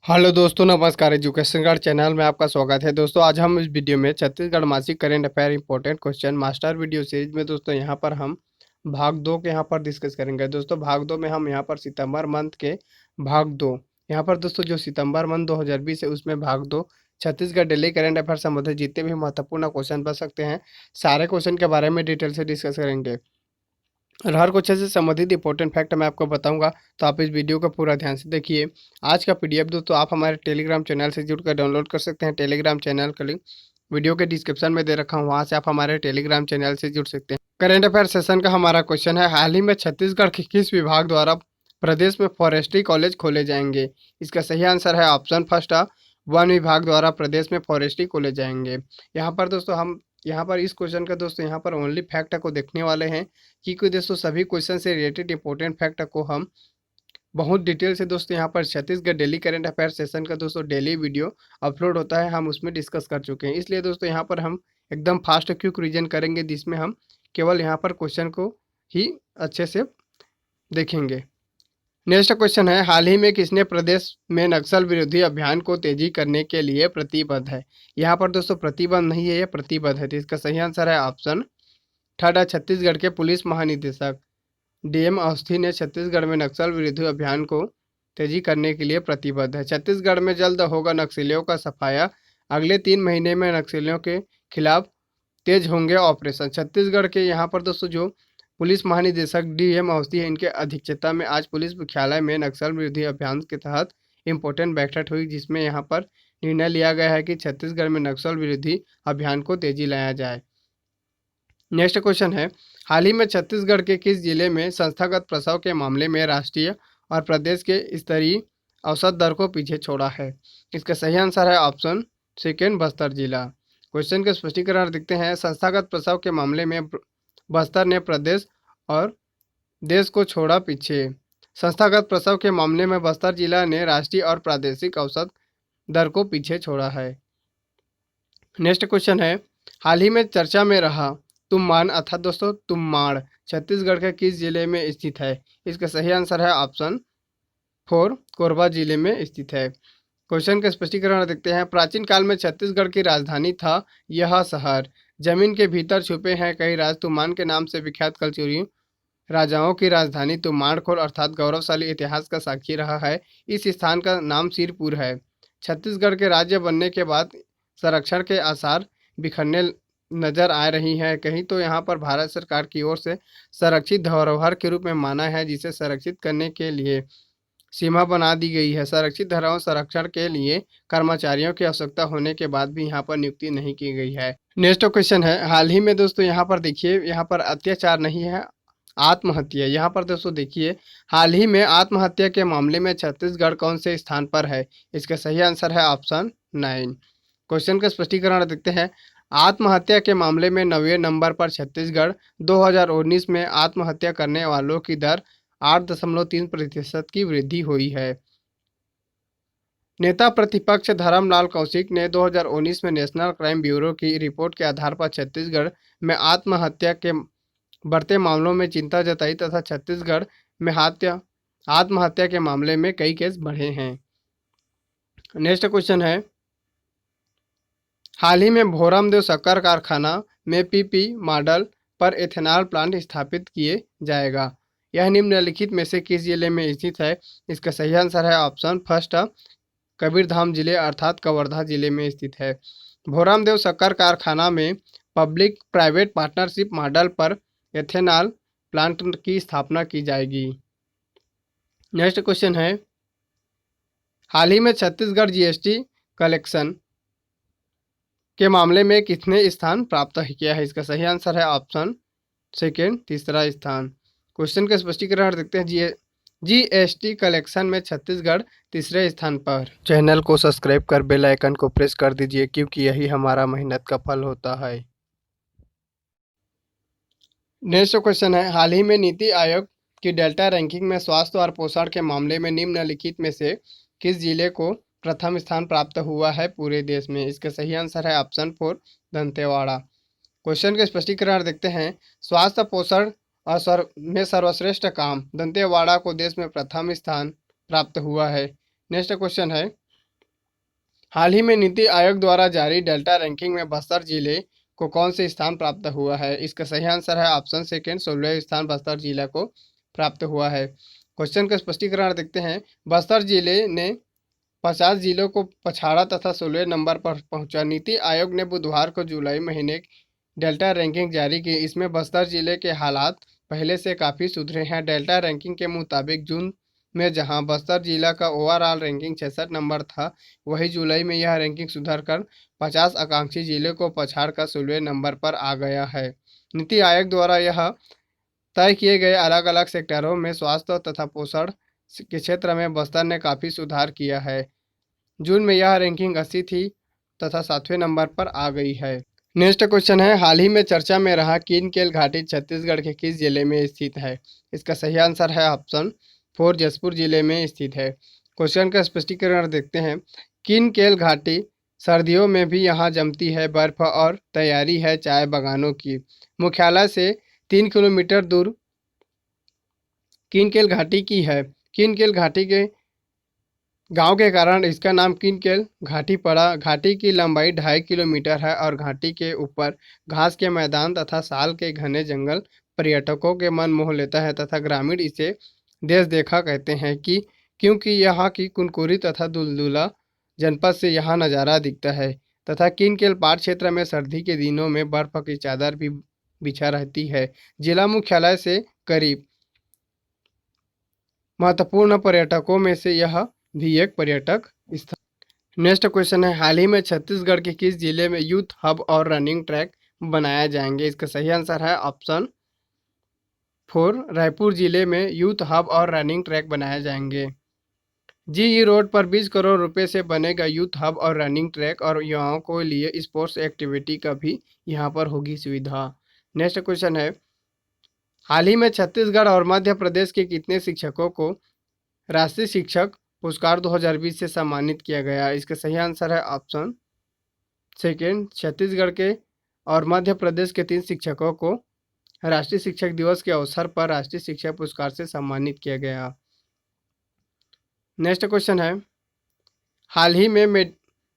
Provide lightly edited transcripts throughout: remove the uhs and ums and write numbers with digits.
Hello दोस्तों, नमस्कार। Education guard channel में आपका स्वागत है। दोस्तों, आज हम इस वीडियो में छत्तीसगढ़ मासिक current affair important question master video series में दोस्तों यहाँ पर हम भाग दो के यहाँ पर डिस्कस करेंगे। दोस्तों, भाग दो में हम यहाँ पर सितंबर मंथ के भाग दो यहाँ पर दोस्तों जो सितंबर मंथ 2020 है उसमें भाग दो छत्तीसगढ़ डेली करंट अफेयर संबंधित जितने भी महत्वपूर्ण क्वेश्चन बन सकते हैं सारे क्वेश्चन के बारे में डिटेल से डिस्कस करेंगे। और हर क्वेश्चन से संबंधित इंपॉर्टेंट फैक्ट मैं आपको बताऊंगा, तो आप इस वीडियो को पूरा ध्यान से देखिए। आज का पीडीएफ दोस्तों आप हमारे टेलीग्राम चैनल से जुड़कर डाउनलोड कर सकते हैं। टेलीग्राम चैनल का लिंक वीडियो के डिस्क्रिप्शन में दे रखा हूँ, वहाँ से आप हमारे टेलीग्राम चैनल से जुड़ सकते हैं। करेंट अफेयर सेशन का हमारा क्वेश्चन है, हाल ही में छत्तीसगढ़ के किस विभाग द्वारा प्रदेश में फॉरेस्ट्री कॉलेज खोले जाएंगे? इसका सही आंसर है ऑप्शन फर्स्ट, वन विभाग द्वारा प्रदेश में फॉरेस्ट्री खोले जाएंगे। यहाँ पर दोस्तों हम यहाँ पर इस क्वेश्चन का दोस्तों यहाँ पर ओनली फैक्ट को देखने वाले हैं, क्योंकि दोस्तों सभी क्वेश्चन से रिलेटेड इंपॉर्टेंट फैक्ट को हम बहुत डिटेल से दोस्तों यहाँ पर Chhattisgarh daily current affair session का दोस्तों डेली वीडियो अपलोड होता है, हम उसमें डिस्कस कर चुके हैं। इसलिए दोस्तों यहाँ पर हम एकदम फास्ट क्विक रिवीजन करेंगे, जिसमें हम केवल यहाँ पर क्वेश्चन को ही अच्छे से देखेंगे। नेक्स्ट क्वेश्चन है, हाल ही में किसने प्रदेश में नक्सल विरोधी अभियान को तेजी करने के लिए प्रतिबद्ध है? यहाँ पर दोस्तों प्रतिबद्ध नहीं है, यह प्रतिबद्ध है। तो इसका सही आंसर है ऑप्शन थर्ड, छत्तीसगढ़ के पुलिस महानिदेशक डीएम अवस्थी ने छत्तीसगढ़ में नक्सल विरोधी अभियान को तेजी करने के लिए प्रतिबद्ध है। छत्तीसगढ़ में जल्द होगा नक्सलियों का सफाया, अगले 3 महीने में नक्सलियों के खिलाफ तेज होंगे ऑपरेशन। छत्तीसगढ़ के यहाँ पर दोस्तों जो पुलिस महानिदेशक डीएम अवस्थी है, इनके अध्यक्षता में आज पुलिस मुख्यालय में नक्सल विरोधी अभियान के तहत इम्पोर्टेंट बैठक हुई, जिसमें यहाँ पर निर्णय लिया गया है कि छत्तीसगढ़ में नक्सल विरोधी अभियान को तेजी लाया जाए। नेक्स्ट क्वेश्चन है, हाल ही में छत्तीसगढ़ के किस जिले में संस्थागत प्रसव के मामले में राष्ट्रीय और प्रदेश के स्तरीय औसत दर को पीछे छोड़ा है? इसका सही आंसर है ऑप्शन सेकेंड, बस्तर जिला। क्वेश्चन के स्पष्टीकरण देखते हैं, संस्थागत प्रसव के मामले में बस्तर ने प्रदेश और देश को छोड़ा पीछे। संस्थागत प्रसव के मामले में बस्तर जिला ने राष्ट्रीय और प्रादेशिक औसत दर को पीछे छोड़ा है। नेक्स्ट क्वेश्चन है, हाल ही में चर्चा में रहा तुम्बाड़ अर्थात दोस्तों तुम्बाड़ छत्तीसगढ़ के किस जिले में स्थित है? इसका सही आंसर है ऑप्शन फोर, कोरबा जिले में स्थित है। क्वेश्चन का स्पष्टीकरण देखते हैं, प्राचीन काल में छत्तीसगढ़ की राजधानी था यह शहर, जमीन के भीतर छुपे हैं कई राज, तुमान के नाम से विख्यात कलचुरी राजाओं की राजधानी तुम्बाड़खोर अर्थात गौरवशाली इतिहास का साक्षी रहा है। इस स्थान का नाम सिरपुर है। छत्तीसगढ़ के राज्य बनने के बाद संरक्षण के आसार बिखरने नजर आ रही हैं। कहीं तो यहाँ पर भारत सरकार की ओर से संरक्षित धरोहर के रूप में माना है, जिसे संरक्षित करने के लिए सीमा बना दी गई है। संरक्षित धरोहर संरक्षण के लिए कर्मचारियों की आवश्यकता होने के बाद भी यहाँ पर नियुक्ति नहीं की गई है। नेक्स्ट क्वेश्चन है, हाल ही में दोस्तों यहाँ पर देखिए, यहाँ पर अत्याचार नहीं है, आत्महत्या। यहाँ पर दोस्तों देखिए, हाल ही में आत्महत्या के मामले में छत्तीसगढ़ कौन से स्थान पर है? इसका सही आंसर है ऑप्शन 9। क्वेश्चन का स्पष्टीकरण देखते हैं, आत्महत्या के मामले में 9वें नंबर पर छत्तीसगढ़ 2019 में आत्महत्या करने वालों की दर 8.3% की वृद्धि हुई है। नेता प्रतिपक्ष धर्मलाल कौशिक ने 2019 में नेशनल क्राइम ब्यूरो की रिपोर्ट के आधार पर छत्तीसगढ़ में आत्महत्या के बढ़ते मामलों में चिंता जताई तथा छत्तीसगढ़ में आत्महत्या के मामले में कई केस बढ़े हैं। नेक्स्ट क्वेश्चन है, हाल ही में भोरमदेव शक्कर कारखाना में पीपी मॉडल पर एथेनॉल प्लांट स्थापित किए जाएगा। यह निम्नलिखित में से किस जिले में स्थित है? इसका सही आंसर है ऑप्शन फर्स्ट, कबीरधाम जिले अर्थात कवर्धा जिले में स्थित है। भोरमदेव शक्कर कारखाना में पब्लिक प्राइवेट पार्टनरशिप मॉडल पर एथेनॉल प्लांट की स्थापना की जाएगी। नेक्स्ट क्वेश्चन है, हाल ही में छत्तीसगढ़ जीएसटी कलेक्शन के मामले में किसने स्थान प्राप्त किया है? इसका सही आंसर है ऑप्शन सेकेंड, तीसरा स्थान। क्वेश्चन का स्पष्टीकरण देखते हैं, जीएसटी कलेक्शन में छत्तीसगढ़ तीसरे स्थान पर। चैनल को सब्सक्राइब कर बेल आइकन को प्रेस कर दीजिए, क्योंकि यही हमारा मेहनत का फल होता है। नेक्स्ट क्वेश्चन है, हाल ही में नीति आयोग की डेल्टा रैंकिंग में स्वास्थ्य और पोषण के मामले में निम्नलिखित में से किस जिले को प्रथम स्थान प्राप्त हुआ है पूरे देश में? इसका सही आंसर है ऑप्शन फोर, दंतेवाड़ा। क्वेश्चन के स्पष्टीकरण देखते हैं, स्वास्थ्य पोषण और में सर्वश्रेष्ठ काम, दंतेवाड़ा को देश में प्रथम स्थान प्राप्त हुआ है। नेक्स्ट क्वेश्चन है, हाल ही में नीति आयोग द्वारा जारी डेल्टा रैंकिंग में बस्तर जिले को कौन से स्थान प्राप्त हुआ है? इसका सही आंसर है ऑप्शन सेकेंड, 16वें स्थान बस्तर जिला को प्राप्त हुआ है। क्वेश्चन का स्पष्टीकरण देखते हैं। बस्तर जिले ने 50 जिलों को पछाड़ा तथा 16वें नंबर पर पहुंचा। नीति आयोग ने बुधवार को जुलाई महीने डेल्टा रैंकिंग जारी की। इसमें बस्तर जिले के हालात पहले से काफ़ी सुधरे हैं। डेल्टा रैंकिंग के मुताबिक जून में जहां बस्तर जिला का ओवरऑल रैंकिंग 66 नंबर था, वहीं जुलाई में यह रैंकिंग सुधर कर 50 आकांक्षी जिले को पछाड़कर 16वें नंबर पर आ गया है। नीति आयोग द्वारा यह तय किए गए अलग अलग सेक्टरों में स्वास्थ्य तथा पोषण के क्षेत्र में बस्तर ने काफ़ी सुधार किया है। जून में यह रैंकिंग 80 थी तथा 7वें नंबर पर आ गई है। नेक्स्ट क्वेश्चन है, हाल ही में चर्चा में रहा कीनकेल घाटी छत्तीसगढ़ के किस जिले में स्थित है? इसका सही आंसर है ऑप्शन 4, जसपुर जिले में स्थित है। क्वेश्चन का स्पष्टीकरण देखते हैं। कीनकेल घाटी सर्दियों में भी यहाँ जमती है बर्फ और तैयारी है चाय बागानों की। मुख्यालय से 3 किलोमीटर दूर कीनकेल घाटी की है। कीनकेल घाटी के गांव के कारण इसका नाम कीनकेल घाटी पड़ा। घाटी की लंबाई 2.5 किलोमीटर है और घाटी के ऊपर घास के मैदान तथा साल के घने जंगल पर्यटकों के मन मोह लेता है तथा ग्रामीण इसे देश देखा कहते हैं कि क्योंकि यहाँ की कुनकुरी तथा दुलदुला जनपद से यहाँ नज़ारा दिखता है तथा कीनकेल पाट क्षेत्र में सर्दी के दिनों में बर्फ की चादर भी बिछा रहती है। जिला मुख्यालय से करीब महत्वपूर्ण पर्यटकों में से यह भी एक पर्यटक स्थल। नेक्स्ट क्वेश्चन है, हाल ही में छत्तीसगढ़ के किस जिले में यूथ हब और रनिंग ट्रैक बनाए जाएंगे? इसका सही आंसर है ऑप्शन 4, रायपुर जिले में यूथ हब और रनिंग ट्रैक बनाए जाएंगे। जीई रोड पर 20 करोड़ रुपए से बनेगा यूथ हब और रनिंग ट्रैक और युवाओं को लिए स्पोर्ट्स एक्टिविटी का भी यहाँ पर होगी सुविधा। नेक्स्ट क्वेश्चन है, हाल ही में छत्तीसगढ़ और मध्य प्रदेश के कितने शिक्षकों को राष्ट्रीय शिक्षक पुरस्कार 2020 से सम्मानित किया गया? इसका सही आंसर है ऑप्शन सेकेंड, छत्तीसगढ़ के और मध्य प्रदेश के 3 शिक्षकों को राष्ट्रीय शिक्षक दिवस के अवसर पर राष्ट्रीय शिक्षक पुरस्कार से सम्मानित किया गया। नेक्स्ट क्वेश्चन है, हाल ही में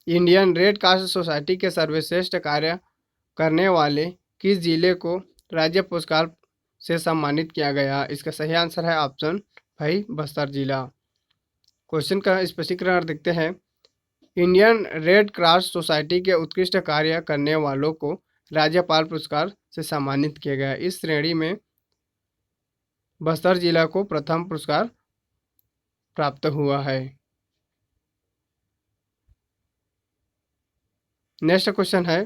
इंडियन रेड क्रॉस सोसाइटी के सर्वश्रेष्ठ कार्य करने वाले किस जिले को राज्य पुरस्कार से सम्मानित किया गया? इसका सही आंसर है ऑप्शन 5, बस्तर जिला। क्वेश्चन का स्पष्टीकरण देखते हैं। इंडियन रेड क्रॉस सोसाइटी के उत्कृष्ट कार्य करने वालों को राज्यपाल पुरस्कार से सम्मानित किया गया। इस श्रेणी में बस्तर जिला को प्रथम पुरस्कार प्राप्त हुआ है। नेक्स्ट क्वेश्चन है,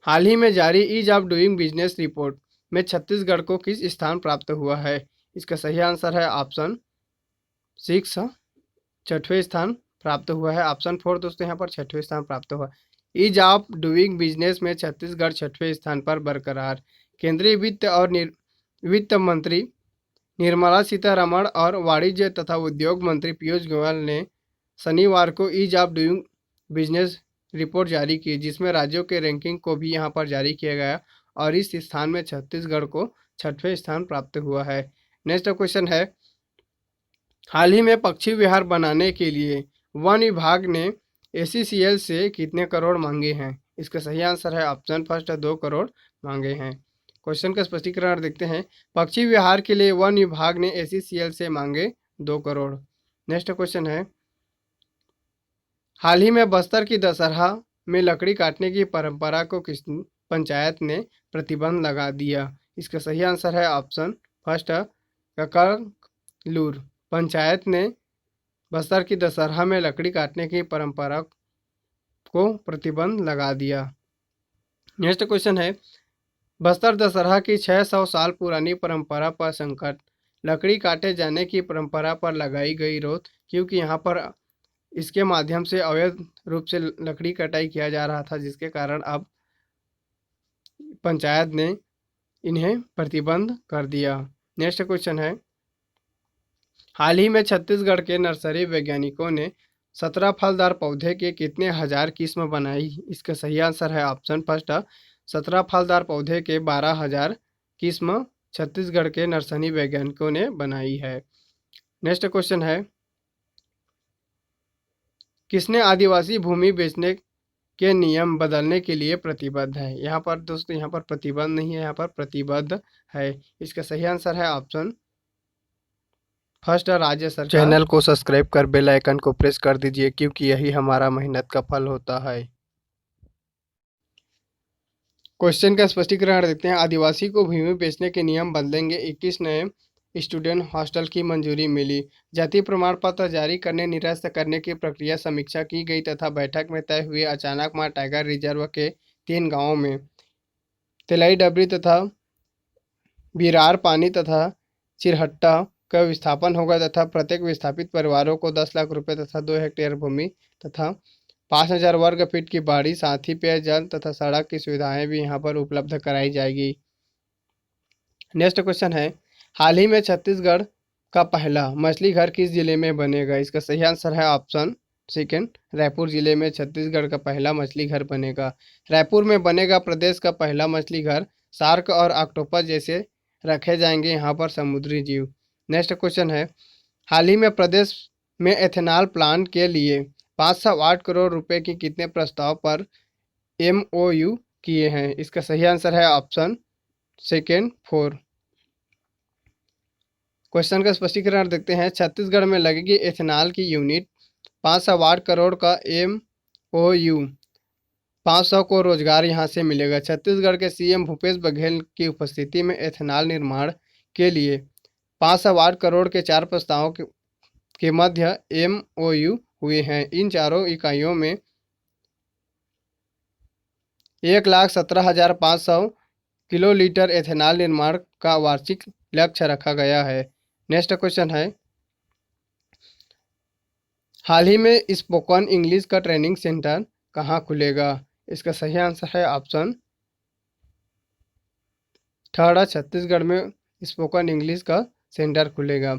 हाल ही में जारी ease of doing business report में छत्तीसगढ़ को किस स्थान प्राप्त हुआ है? इसका सही आंसर है ऑप्शन 6, 6वें स्थान प्राप्त हुआ है। ऑप्शन 4 दोस्तों यहाँ पर 6वें स्थान प्राप्त हुआ। ईज ऑफ डूइंग बिजनेस में छत्तीसगढ़ 6वें स्थान पर बरकरार। केंद्रीय वित्त और वित्त मंत्री निर्मला सीतारमण और वाणिज्य तथा उद्योग मंत्री पीयूष गोयल ने शनिवार को ease of doing business report जारी की, जिसमें राज्यों के रैंकिंग को भी यहाँ पर जारी किया गया और इस स्थान में छत्तीसगढ़ को 6वें स्थान प्राप्त हुआ है। नेक्स्ट क्वेश्चन है, हाल ही में पक्षी विहार बनाने के लिए वन विभाग ने एसीसीएल से कितने करोड़ मांगे हैं? इसका सही आंसर है ऑप्शन फर्स्ट, 2 करोड़ मांगे हैं। क्वेश्चन का स्पष्टीकरण देखते हैं। पक्षी विहार के लिए वन विभाग ने एसीसीएल से मांगे 2 करोड़। नेक्स्ट क्वेश्चन है, हाल ही में बस्तर की दशहरा में लकड़ी काटने की परंपरा को किस पंचायत ने प्रतिबंध लगा दिया? इसका सही आंसर है ऑप्शन फर्स्ट, ककरलूर पंचायत ने बस्तर की दशहरा में लकड़ी काटने की परंपरा को प्रतिबंध लगा दिया। नेक्स्ट क्वेश्चन है, बस्तर दशहरा की 600 साल पुरानी परंपरा पर संकट, लकड़ी काटे जाने की परंपरा पर लगाई गई रोक, क्योंकि यहाँ पर इसके माध्यम से अवैध रूप से लकड़ी कटाई किया जा रहा था, जिसके कारण अब पंचायत ने इन्हें प्रतिबंध कर दिया। नेक्स्ट क्वेश्चन है, हाल ही में छत्तीसगढ़ के नर्सरी वैज्ञानिकों ने 17 फलदार पौधे के कितने हजार किस्म बनाई? इसका सही आंसर है ऑप्शन फर्स्ट, 17 फलदार पौधे के 12,000 किस्म छत्तीसगढ़ के नर्सरी वैज्ञानिकों ने बनाई है। नेक्स्ट क्वेश्चन है, किसने आदिवासी भूमि बेचने के नियम बदलने के लिए प्रतिबद्ध है? यहाँ पर दोस्तों, यहाँ पर प्रतिबद्ध नहीं है, यहाँ पर प्रतिबद्ध है। इसका सही आंसर है ऑप्शन फर्स्ट, राज्य सरकार। चैनल को सब्सक्राइब कर बेल आइकन को प्रेस कर दीजिए, क्योंकि यही हमारा मेहनत का फल होता है। क्वेश्चन का स्पष्टीकरण देते हैं। आदिवासी को भूमि बेचने के नियम बदलेंगे, 21 नए स्टूडेंट हॉस्टल की मंजूरी मिली। जाति प्रमाण पत्र जारी करने निरस्त करने की प्रक्रिया समीक्षा की गई तथा बैठक में तय हुए। अचानक मां टाइगर रिजर्व के 3 गांवों में तिलई डबरी तथा बिरार पानी तथा चिरहट्टा का विस्थापन होगा तथा प्रत्येक विस्थापित परिवारों को 10 लाख रुपए तथा 2 हेक्टेयर भूमि तथा 5,000 वर्ग फीट की बाड़ी, साथ ही पेयजल तथा सड़क की सुविधाएं भी यहां पर उपलब्ध कराई जाएगी। नेक्स्ट क्वेश्चन है, हाल ही में छत्तीसगढ़ का पहला मछली घर किस जिले में बनेगा? इसका सही आंसर है ऑप्शन सेकेंड, रायपुर जिले में छत्तीसगढ़ का पहला मछली घर बनेगा। रायपुर में बनेगा प्रदेश का पहला मछली घर। शार्क और ऑक्टोपस जैसे रखे जाएंगे यहाँ पर समुद्री जीव। नेक्स्ट क्वेश्चन है, हाल ही में प्रदेश में एथेनॉल प्लांट के लिए 508 करोड़ रुपए की कितने प्रस्ताव पर MOU किए हैं? इसका सही आंसर है ऑप्शन सेकेंड 4। क्वेश्चन का स्पष्टीकरण देखते हैं। छत्तीसगढ़ में लगेगी एथेनॉल की यूनिट, 508 करोड़ का MOU, 500 को रोजगार यहां से मिलेगा। छत्तीसगढ़ के CM भूपेश बघेल की उपस्थिति में एथेनॉल निर्माण के लिए 508 करोड़ के 4 प्रस्तावों के मध्य MOU हुए हैं। इन चारों इकाइयों में 1,17,500 किलोलीटर एथेनॉल निर्माण का वार्षिक लक्ष्य रखा गया है। नेक्स्ट क्वेश्चन है, हाल ही में स्पोकन इंग्लिश का ट्रेनिंग सेंटर कहाँ खुलेगा? इसका सही आंसर है ऑप्शन थर्ड, छत्तीसगढ़ में स्पोकन इंग्लिश का सेंटर खुलेगा।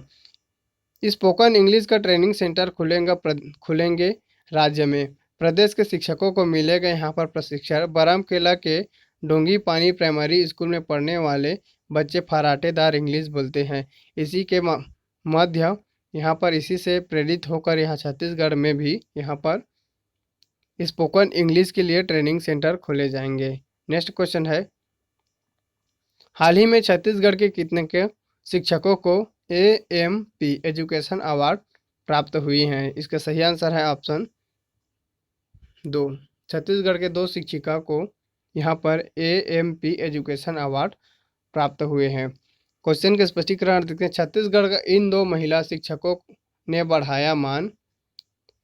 स्पोकन इंग्लिश का ट्रेनिंग सेंटर खुलेंगे राज्य में। प्रदेश के शिक्षकों को मिलेगा यहाँ पर प्रशिक्षण। बरमकेला के डोंगी पानी प्राइमरी स्कूल में पढ़ने वाले बच्चे फराटेदार इंग्लिश बोलते हैं। इसी के मध्य यहाँ पर इसी से प्रेरित होकर यहाँ छत्तीसगढ़ में भी यहाँ पर स्पोकन इंग्लिश के लिए ट्रेनिंग सेंटर खोले जाएंगे। नेक्स्ट क्वेश्चन है, हाल ही में छत्तीसगढ़ के कितने के शिक्षकों को AMP एजुकेशन अवार्ड प्राप्त हुई हैं? इसका सही आंसर है ऑप्शन 2। छत्तीसगढ़ के 2 शिक्षिका को यहाँ पर AMP एजुकेशन अवार्ड प्राप्त हुए हैं। क्वेश्चन के स्पष्टीकरण देखते हैं। छत्तीसगढ़ का इन 2 महिला शिक्षकों ने बढ़ाया मान,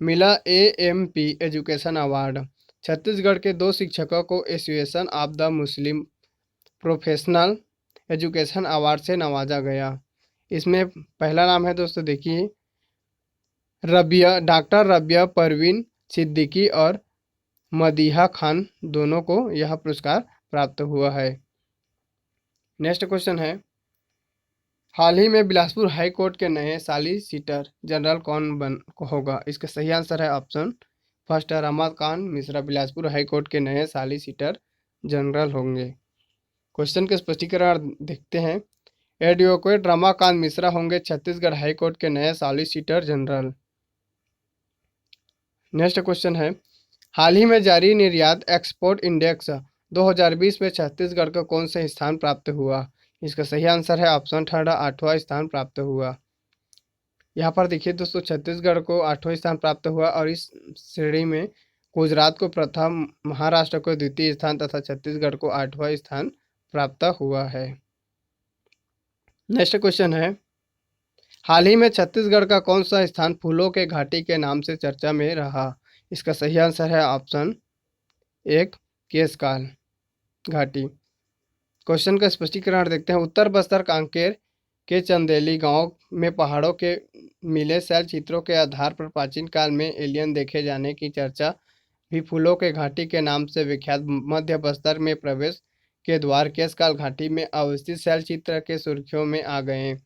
मिला AMP एजुकेशन अवार्ड। छत्तीसगढ़ के 2 शिक्षकों को association of the Muslim professional education award से नवाजा गया। इसमें पहला नाम है दोस्तों, देखिए डॉक्टर रबिया परवीन सिद्दीकी और मदीहा खान, दोनों को यह पुरस्कार प्राप्त हुआ है। नेक्स्ट क्वेश्चन है, हाल ही में बिलासपुर हाई कोर्ट के नए सॉलिसिटर जनरल कौन होगा? इसका सही आंसर है option first, Ramakant Mishra Bilaspur high court के नए सॉलिसिटर जनरल होंगे। क्वेश्चन के स्पष्टीकरण देखते हैं। एडवोकेट रमाकांत मिश्रा होंगे छत्तीसगढ़ हाई कोर्ट के नए सॉलिसिटर जनरल। नेक्स्ट क्वेश्चन है, हाल ही में जारी निर्यात एक्सपोर्ट इंडेक्स 2020 में छत्तीसगढ़ को कौन सा स्थान प्राप्त हुआ? इसका सही आंसर है ऑप्शन थर्ड, 8वां स्थान प्राप्त हुआ। यहाँ पर देखिए दोस्तों, छत्तीसगढ़ को 8वां स्थान प्राप्त हुआ और इस श्रेणी में गुजरात को प्रथम, महाराष्ट्र को द्वितीय स्थान तथा छत्तीसगढ़ को 8वां स्थान प्राप्त हुआ है। नेक्स्ट क्वेश्चन है, हाल ही में छत्तीसगढ़ का कौन सा स्थान फूलों के घाटी के नाम से चर्चा में रहा? इसका सही आंसर है ऑप्शन 1, केशकाल घाटी। क्वेश्चन का स्पष्टीकरण देखते हैं। उत्तर बस्तर कांकेर के चंदेली गांव में पहाड़ों के मिले शैल चित्रों के आधार पर प्राचीन काल में एलियन देखे जाने की चर्चा भी फूलों के घाटी के नाम से विख्यात मध्य बस्तर में प्रवेश के द्वार केशकाल घाटी में अवस्थित शैल चित्र के सुर्खियों में आ गए हैं।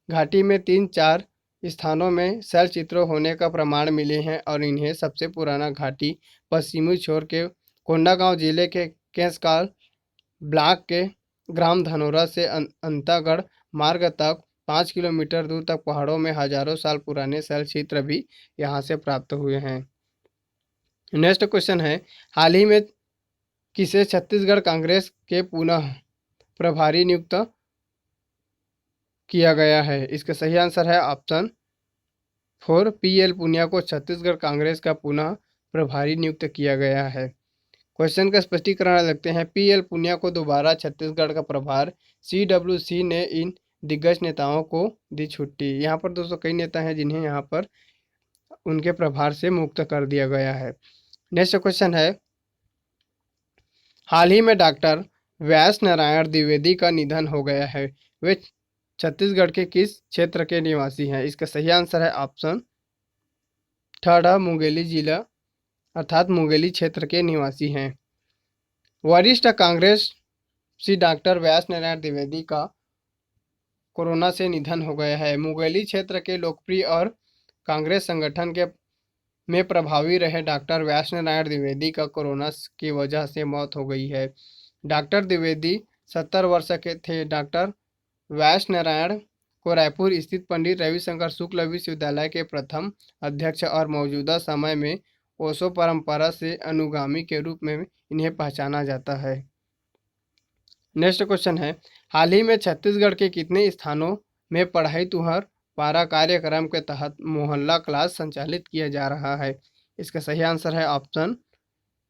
घाटी में 3-4 स्थानों में शैल चित्रों होने का प्रमाण मिले हैं और इन्हें सबसे पुराना घाटी पश्चिमी छोर के कोंडागांव जिले के केशकाल ब्लॉक के ग्राम धनोरा से अंतागढ़ मार्ग तक 5 किलोमीटर दूर तक पहाड़ों में हजारों साल पुराने शैल चित्र भी यहाँ से प्राप्त हुए हैं। नेक्स्ट क्वेश्चन है, हाल ही में किसे छत्तीसगढ़ कांग्रेस के पुनः प्रभारी नियुक्त किया गया है? इसका सही आंसर है ऑप्शन 4, पीएल पुनिया को छत्तीसगढ़ कांग्रेस का पुनः प्रभारी नियुक्त किया गया है। क्वेश्चन का स्पष्टीकरण लगते हैं, पीएल पुनिया को दोबारा छत्तीसगढ़ का प्रभार, सीडब्ल्यूसी ने इन दिग्गज नेताओं को दी छुट्टी। यहाँ पर दोस्तों कई नेता हैं जिन्हें यहाँ पर उनके प्रभार से मुक्त कर दिया गया है। नेक्स्ट क्वेश्चन है, हाल ही में डॉक्टर व्यास नारायण द्विवेदी का निधन हो गया है, वे छत्तीसगढ़ के किस क्षेत्र के निवासी हैं? इसका सही आंसर है ऑप्शन 3, मुंगेली जिला अर्थात मुंगेली क्षेत्र के निवासी हैं। वरिष्ठ कांग्रेस डॉक्टर व्यास नारायण द्विवेदी का कोरोना से निधन हो गया है। मुंगेली क्षेत्र के लोकप्रिय और कांग्रेस संगठन के में प्रभावी रहे डॉक्टर व्यास नारायण द्विवेदी का कोरोना की वजह से मौत हो गई है। डॉक्टर द्विवेदी 70 वर्ष के थे। डॉक्टर व्यास नारायण को रायपुर स्थित पंडित रविशंकर शुक्ल विश्वविद्यालय के प्रथम अध्यक्ष और मौजूदा समय में ओशो परंपरा से अनुगामी के रूप में इन्हें पहचाना जाता है। नेक्स्ट क्वेश्चन है, हाल ही में छत्तीसगढ़ के कितने स्थानों में पढ़ाई तुहर पारा कार्यक्रम के तहत मोहल्ला क्लास संचालित किया जा रहा है? इसका सही आंसर है ऑप्शन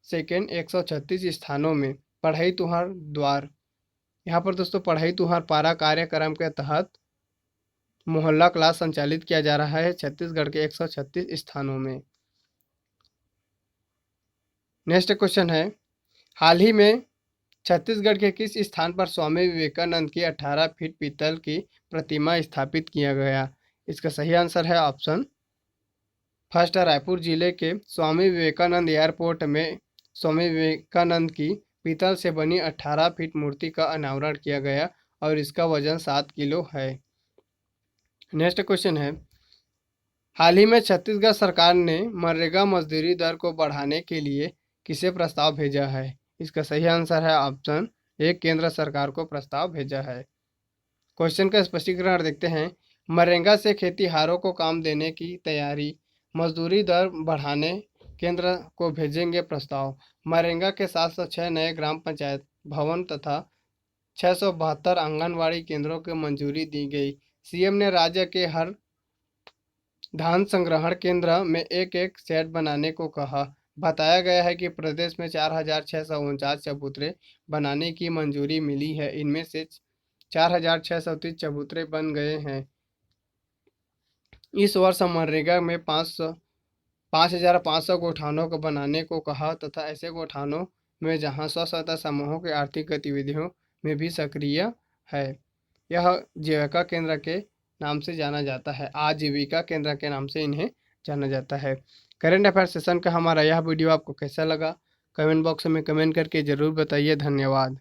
2, 136 स्थानों में पढ़ाई तुहर द्वार। यहाँ पर दोस्तों पढ़ाई तुहर पारा कार्यक्रम के तहत मोहल्ला क्लास संचालित किया जा रहा है छत्तीसगढ़ के 136 स्थानों में। नेक्स्ट क्वेश्चन है, हाल ही में छत्तीसगढ़ के किस स्थान पर स्वामी विवेकानंद की 18 फीट पीतल की प्रतिमा स्थापित किया गया? इसका सही आंसर है ऑप्शन 1, रायपुर जिले के स्वामी विवेकानंद एयरपोर्ट में स्वामी विवेकानंद की पीतल से बनी 18 फीट मूर्ति का अनावरण किया गया और इसका वजन 7 किलो है। नेक्स्ट क्वेश्चन है, हाल ही में छत्तीसगढ़ सरकार ने मनरेगा मजदूरी दर को बढ़ाने के लिए किसे प्रस्ताव भेजा है? इसका सही आंसर है ऑप्शन 1, केंद्र सरकार को प्रस्ताव भेजा है। क्वेश्चन का स्पष्टीकरण देखते हैं, मनरेगा से खेतीहारों को काम देने की तैयारी, मजदूरी दर बढ़ाने केंद्र को भेजेंगे प्रस्ताव। मनरेगा के 706 नए ग्राम पंचायत भवन तथा 672 आंगनबाड़ी केंद्रों को मंजूरी दी गई। सीएम ने राज्य के हर धान संग्रहण केंद्र में एक शेड बनाने को कहा। बताया गया है कि प्रदेश में 4,649 चबूतरे बनाने की मंजूरी मिली है। इनमें से 4,630 चबूतरे बन गए हैं। इस वर्ष मनरेगा में 5,500 गौठानों को बनाने को कहा तथा ऐसे गौठानों में जहां स्व-सहायता समूहों की आर्थिक गतिविधियों में भी सक्रिय है। यह जीविका केंद्र के नाम से जाना जाता है। आजीविका केंद्र के नाम से इन्हें जाना जाता है। करंट अफेयर सेशन का हमारा यह वीडियो आपको कैसा लगा? कमेंट बॉक्स में कमेंट करके ज़रूर बताइए। धन्यवाद।